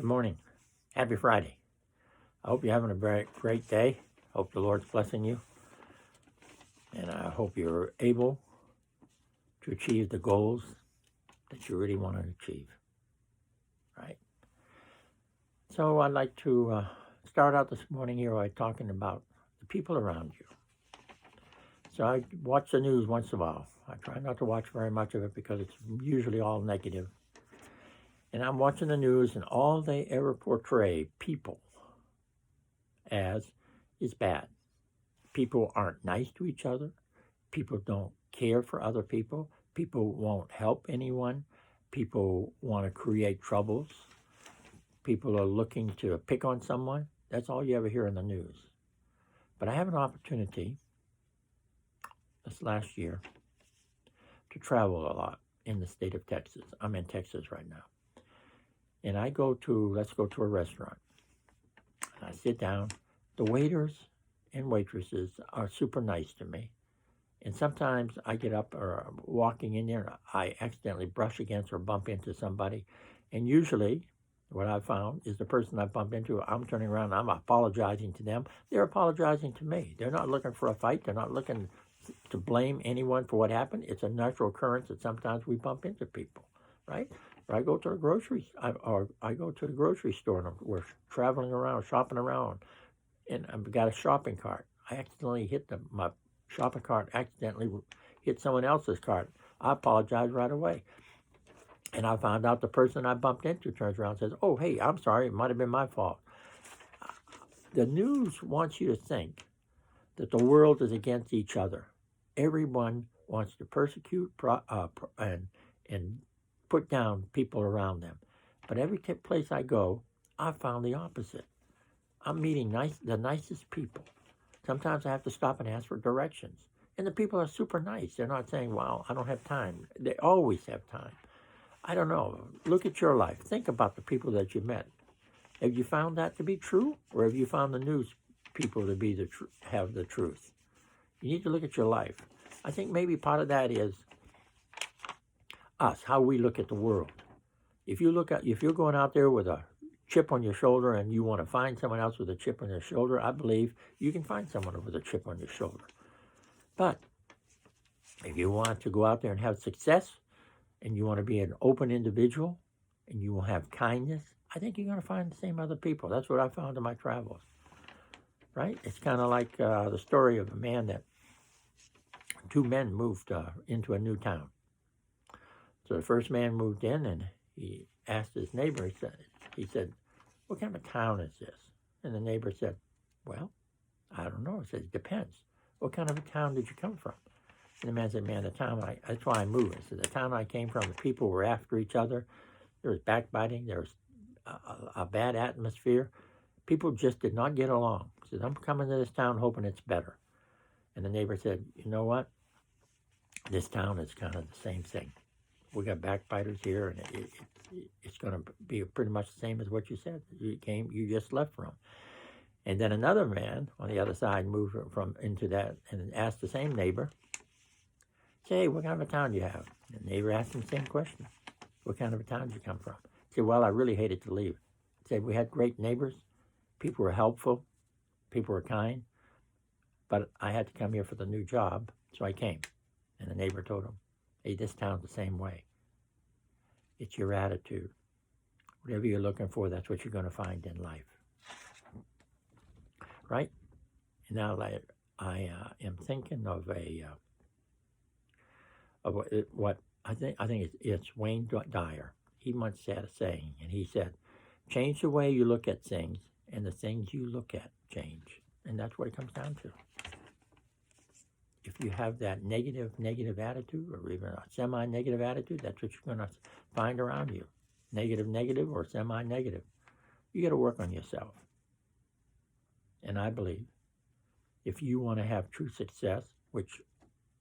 Good morning. Happy Friday. I hope you're having a great day. Hope the Lord's blessing you. And I hope you're able to achieve the goals that you really want to achieve. Right? So I'd like to start out this morning here by talking about the people around you. So I watch the news once in a while. I try not to watch very much of it because it's usually all negative. And I'm watching the news, and all they ever portray people as is bad. People aren't nice to each other. People don't care for other people. People won't help anyone. People want to create troubles. People are looking to pick on someone. That's all you ever hear in the news. But I have an opportunity this last year to travel a lot in the state of Texas. I'm in Texas right now. And let's go to a restaurant. And I sit down. The waiters and waitresses are super nice to me. And sometimes I get up or I'm walking in there and I accidentally brush against or bump into somebody. And usually what I've found is the person I bump into, I'm turning around and I'm apologizing to them. They're apologizing to me. They're not looking for a fight. They're not looking to blame anyone for what happened. It's a natural occurrence that sometimes we bump into people, right? Or I go to the grocery store and we're traveling around, shopping around, and I've got a shopping cart. I accidentally my shopping cart accidentally hit someone else's cart. I apologize right away. And I found out the person I bumped into turns around and says, "Oh, hey, I'm sorry. It might have been my fault." The news wants you to think that the world is against each other. Everyone wants to persecute and put down people around them. But every place I go, I found the opposite. I'm meeting the nicest people. Sometimes I have to stop and ask for directions. And the people are super nice. They're not saying, "Wow, I don't have time." They always have time. I don't know. Look at your life. Think about the people that you met. Have you found that to be true? Or have you found the news people to be have the truth? You need to look at your life. I think maybe part of that is us, how we look at the world. If you're going out there with a chip on your shoulder and you want to find someone else with a chip on their shoulder, I believe you can find someone with a chip on your shoulder. But if you want to go out there and have success and you want to be an open individual and you will have kindness, I think you're going to find the same other people. That's what I found in my travels, right? It's kind of like the story of a man that two men moved into a new town. So the first man moved in and he asked his neighbor, he said, "What kind of town is this?" And the neighbor said, "Well, I don't know." He said, "It depends. What kind of a town did you come from?" And the man said, "Man, that's why I moved." He said, "The town I came from, the people were after each other. There was backbiting. There was a bad atmosphere. People just did not get along." He said, "I'm coming to this town hoping it's better." And the neighbor said, "You know what? This town is kind of the same thing. We got backbiters here, and it's going to be pretty much the same as what you said. You just left from." And then another man on the other side moved into that and asked the same neighbor, say, "Hey, what kind of a town do you have?" And the neighbor asked him the same question. "What kind of a town did you come from?" He said, "Well, I really hated to leave." He said, "We had great neighbors. People were helpful. People were kind. But I had to come here for the new job, so I came." And the neighbor told him, "Hey, this town's the same way. It's your attitude. Whatever you're looking for, that's what you're going to find in life." Right? And now I am thinking of what I think it's Wayne Dyer. He once had a saying, and he said, "Change the way you look at things, and the things you look at change." And that's what it comes down to. If you have that negative attitude, or even a semi-negative attitude, that's what you're going to find around you. Negative, or semi-negative. You got to work on yourself. And I believe if you want to have true success, which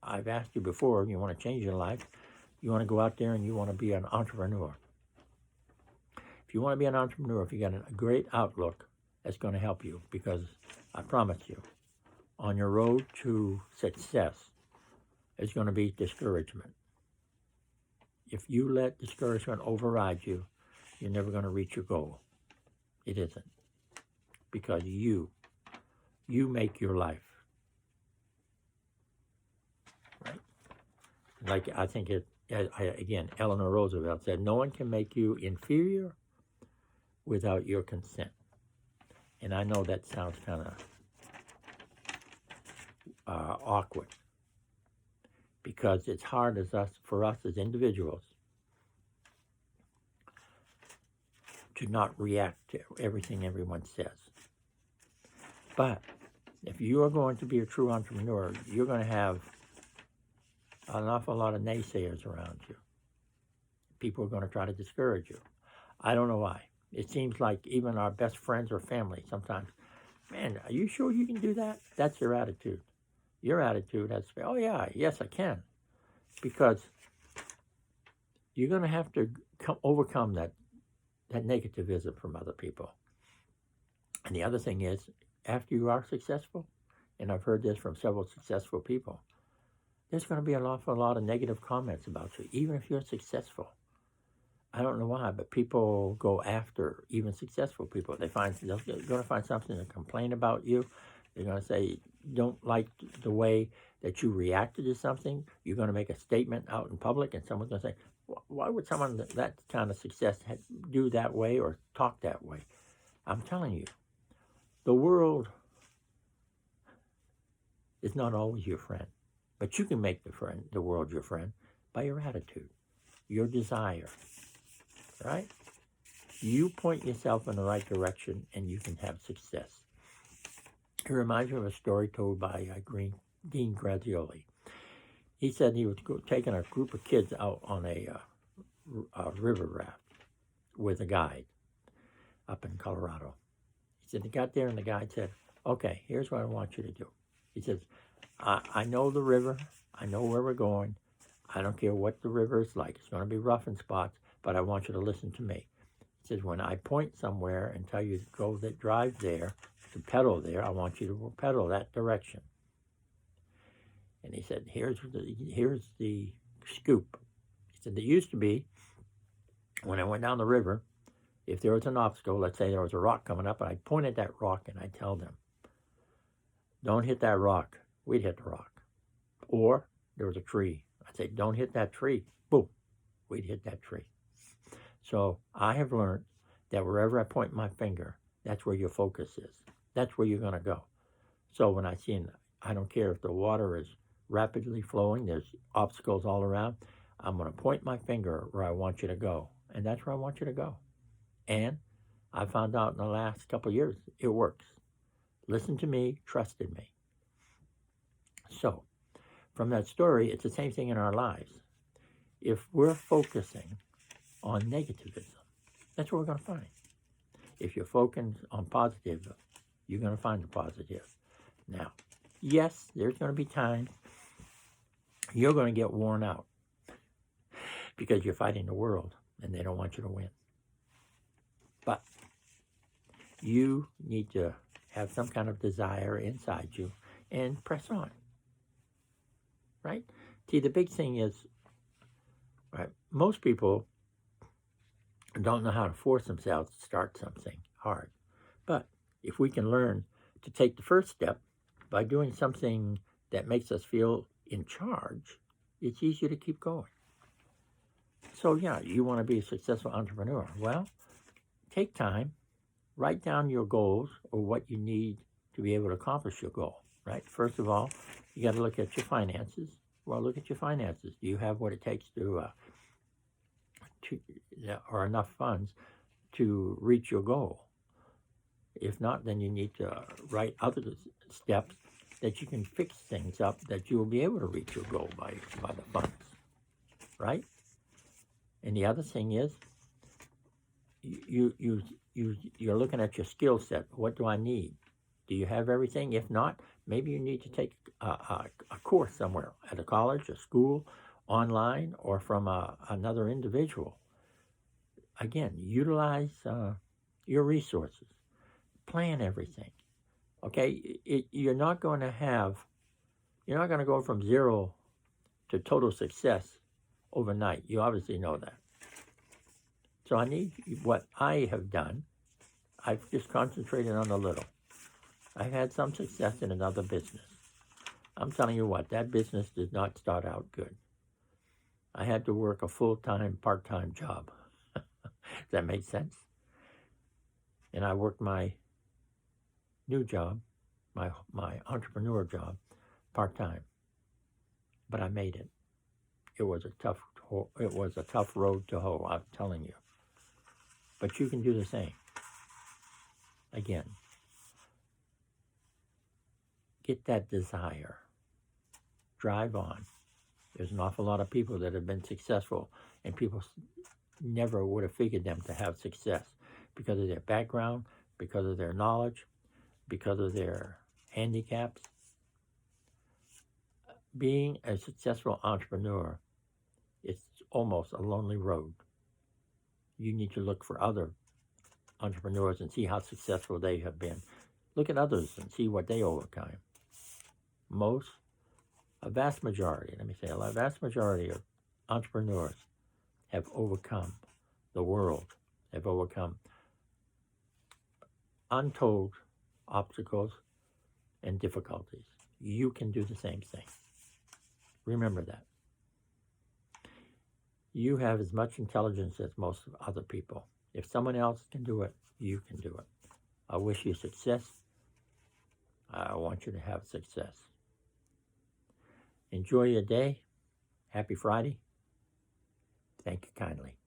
I've asked you before, you want to change your life, you want to go out there and you want to be an entrepreneur. If you want to be an entrepreneur, if you got a great outlook, that's going to help you, because I promise you, on your road to success, there's going to be discouragement. If you let discouragement override you, you're never going to reach your goal. It isn't. Because you make your life. Right? Like I think again, Eleanor Roosevelt said, no one can make you inferior without your consent. And I know that sounds kind of awkward, because it's hard for us as individuals to not react to everything everyone says. But if you are going to be a true entrepreneur, you're going to have an awful lot of naysayers around you. People are going to try to discourage you. I don't know why. It seems like even our best friends or family sometimes, man, are you sure you can do that? That's your attitude. Your attitude has to be, oh yeah, yes I can. Because you're going to have to overcome that negativism from other people. And the other thing is, after you are successful, and I've heard this from several successful people, there's going to be an awful lot of negative comments about you, even if you're successful. I don't know why, but people go after even successful people. They're going to find something to complain about you. They're going to say, don't like the way that you reacted to something. You're going to make a statement out in public, and someone's going to say, why would someone that kind of success do that way or talk that way? I'm telling you, the world is not always your friend, but you can make the world your friend by your attitude, your desire, right? You point yourself in the right direction and you can have success. It reminds me of a story told by Dean Graziosi. He said he was taking a group of kids out on a river raft with a guide up in Colorado. He said they got there and the guide said, okay, here's what I want you to do. He says, I know the river. I know where we're going. I don't care what the river is like. It's going to be rough in spots, but I want you to listen to me. He says, when I point somewhere and tell you to go drive there, to pedal there, I want you to pedal that direction. And he said, here's the scoop. He said, there used to be, when I went down the river, if there was an obstacle, let's say there was a rock coming up, and I'd point at that rock and I'd tell them, don't hit that rock. We'd hit the rock. Or there was a tree. I'd say, don't hit that tree. Boom. We'd hit that tree. So I have learned that wherever I point my finger, that's where your focus is. That's where you're going to go. So when I don't care if the water is rapidly flowing, there's obstacles all around, I'm going to point my finger where I want you to go. And that's where I want you to go. And I found out in the last couple of years, it works. Listen to me, trust in me. So, from that story, it's the same thing in our lives. If we're focusing on negativism, that's what we're going to find. If you're focusing on positive, you're going to find the positive. Now, yes, there's going to be times you're going to get worn out because you're fighting the world and they don't want you to win. But you need to have some kind of desire inside you and press on. Right? See, the big thing is, right, most people don't know how to force themselves to start something hard. But if we can learn to take the first step by doing something that makes us feel in charge, it's easier to keep going. So yeah, you want to be a successful entrepreneur. Well, take time, write down your goals or what you need to be able to accomplish your goal, right? First of all, you got to look at your finances. Well, look at your finances. Do you have what it takes or enough funds to reach your goal? If not, then you need to write other steps that you can fix things up that you will be able to reach your goal by the funds, right? And the other thing is, you're looking at your skill set. What do I need? Do you have everything? If not, maybe you need to take a course somewhere at a college, a school, online, or from another individual. Again, utilize your resources. Plan everything. Okay, you're not going to go from zero to total success overnight. You obviously know that. So what I have done, I've just concentrated on the little. I've had some success in another business. I'm telling you what, that business did not start out good. I had to work a full-time, part-time job. Does that make sense? And I worked my new job, my entrepreneur job, part-time. But I made it. It was a tough road to hoe, I'm telling you. But you can do the same. Again, get that desire. Drive on. There's an awful lot of people that have been successful, and people never would have figured them to have success because of their background, because of their knowledge, because of their handicaps. Being a successful entrepreneur is almost a lonely road. You need to look for other entrepreneurs and see how successful they have been. Look at others and see what they overcome. A vast majority of entrepreneurs have overcome the world, have overcome untold obstacles and difficulties. You can do the same thing. Remember that. You have as much intelligence as most other people. If someone else can do it, you can do it. I wish you success. I want you to have success. Enjoy your day. Happy Friday. Thank you kindly.